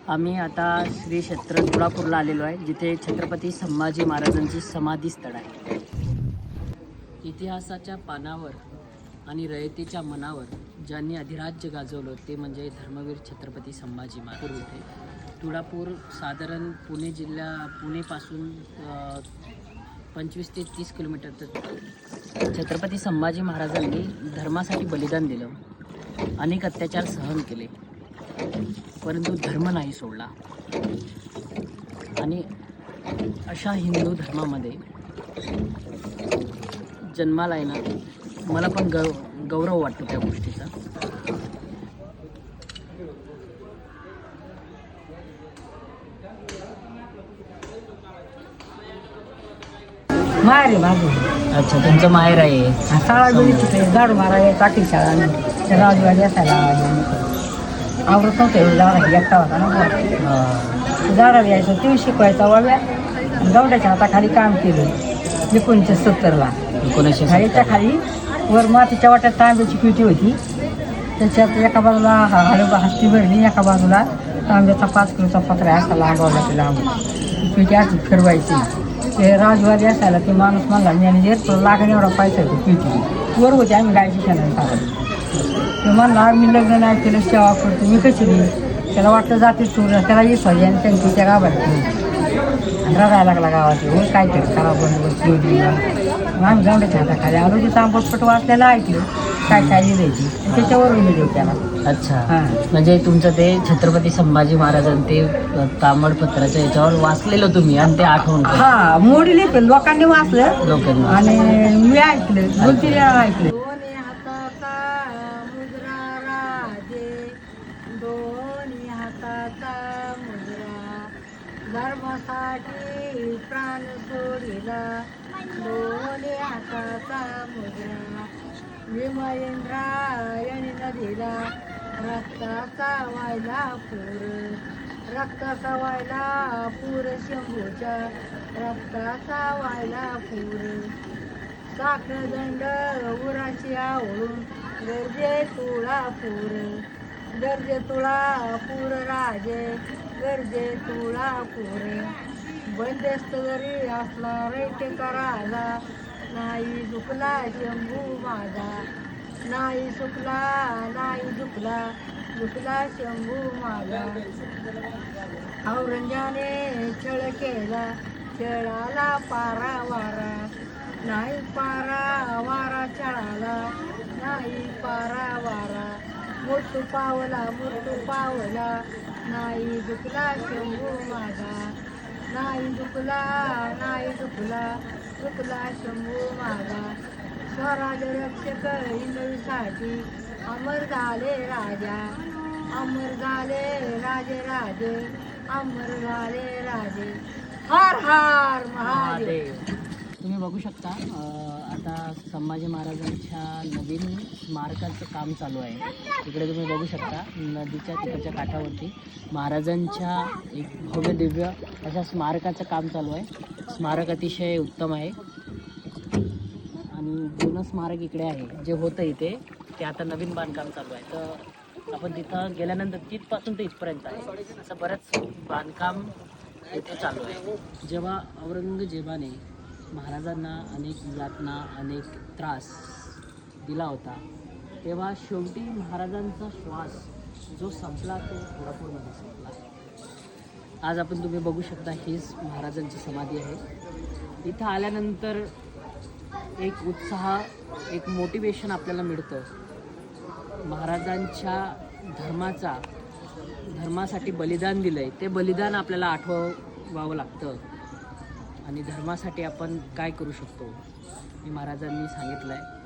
आम्ही आता श्री क्षेत्र तुळापूरला आलेलो आहे, जिथे छत्रपती संभाजी महाराजांची समाधी स्थळ आहे. इतिहासाच्या पानावर आणि रयतेच्या मनावर ज्यांनी अधिराज्य गाजवलं ते म्हणजे धर्मवीर छत्रपती संभाजी महाराज. इथे तुळापूर साधारण पुणेपासून 25 ते 30 किलोमीटर. छत्रपती संभाजी महाराजांनी धर्मासाठी बलिदान दिलं, अनेक अत्याचार सहन केले, परंतु धर्म नाही सोडला. आणि अशा हिंदू धर्मामध्ये जन्माला आहे ना, मला पण गौरव वाटतो त्या गोष्टीचा. माहेर आहे माझं. अच्छा, तुमचं माहेर आहे. शाळा गेली तिथे झाडू मारा टाकी शाळा राजवाडी असायला आवडत नव्हतं एवढं झाडा एकटा होता ना. झाडाला यायचं ते शिकवायचा वाव्या. गवड्याच्या हाताखाली काम केलं 1970ला. 1970 खाली वर मातीच्या वाट्यात तांब्याची पिटी होती, त्याच्यात एका बाजूला हत्ती भरली, एका बाजूला तांब्याचा 5 किलोचा पत्रा असा लांबवला. ते लांब पिटी अशी फिरवायची. ते राजवाडी असायला ते माणूस म्हणला मॅनेजर तो लागण एवढा पैसा येतो पिटी वर होती. आम्ही गायची शेणाने टाकत. ते म्हणला मी लग्न नाही केलं, सेवा करतो मी कशी नाही. त्याला वाटलं जाते चोर, त्याला विश्वास आणि त्यांची त्या गावात आणि रडायला लागला गावात. हो काहीतरी करा बंदोबस्त योजली. आम्ही गावड्याच्या हाताखाली आलो. ते तांबटपट वाचलेलं ऐकलं काय काय लिहायची, त्याच्यावरून लिहिलं त्याला. अच्छा, म्हणजे तुमचं ते छत्रपती संभाजी महाराजांनी ते तांबडपत्राच्या याच्यावर वाचलेलं तुम्ही आणि ते आठवण. हा, मोडी लिहिलं लोकांनी वाचलं लोकांनी आणि मी ऐकलं 2-3 वेळा ऐकलं. धर्मासाठी प्राण सोडिला, दोन्ही हाताचा मुद्रा. भीमरायाने नदीला रक्ताचा वायला पूर, रक्ताचा वायला पूर शंभूच्या, रक्ताचा वायला पूर. साखरदंड उराची आवळून गरजे तुळापूर, गरजे तुळापूर राजे, गरजे तुळापूर. बंदिस्त जरी असला रयते करायला, नाही झुकला शंभू माझा, नाही झुकला, नाही झुकला, झुकला शंभू माझा. औरंग्याने छळ केला, छळाला पारा वारा, नाही पारा वारा छळाला, नाही पारा वारा. मृत्यू पावला, मृत्यू पावला, नाही झुकला शंभू माझा, नाही झुकला, नाही झुकला, झुकला शंभू माझा. स्वराज रक्षक हिंदवीसाठी अमर झाले राजा, अमर झाले राजे राजे, अमर झाले राजे. हर हर महादेव. तुम्ही बघू शकता आता संभाजी महाराजांच्या नवीन स्मारकाचं काम चालू आहे. तिकडे तुम्ही बघू शकता नदीच्या तिकडच्या काठावरती महाराजांच्या एक भव्य दिव्य अशा स्मारकाचं काम चालू आहे. स्मारक अतिशय उत्तम आहे आणि जुनं स्मारक इकडे आहे जे होतं इथे, ते आता नवीन बांधकाम चालू आहे. तर आपण तिथं गेल्यानंतर तिथपासून ते इथपर्यंत आहे असं बरंच बांधकाम इथे चालू आहे. जेव्हा औरंगजेबाने महाराजांना अनेक यातना, अनेक त्रास दिला होता, तेव्हा शेवटी महाराजांचा श्वास जो संपला तो तुळापूरमध्ये संपला. आज आपण तुम्ही बघू शकता हीच महाराजांची समाधी आहे. इथं आल्यानंतर एक उत्साह, एक मोटिवेशन आपल्याला मिळतं. महाराजांच्या धर्मासाठी बलिदान दिलं आहे, ते बलिदान आपल्याला आठवावं लागतं. आणि धर्मासाठी आपण काय करू शकतो हे महाराजांनी सांगितलं आहे.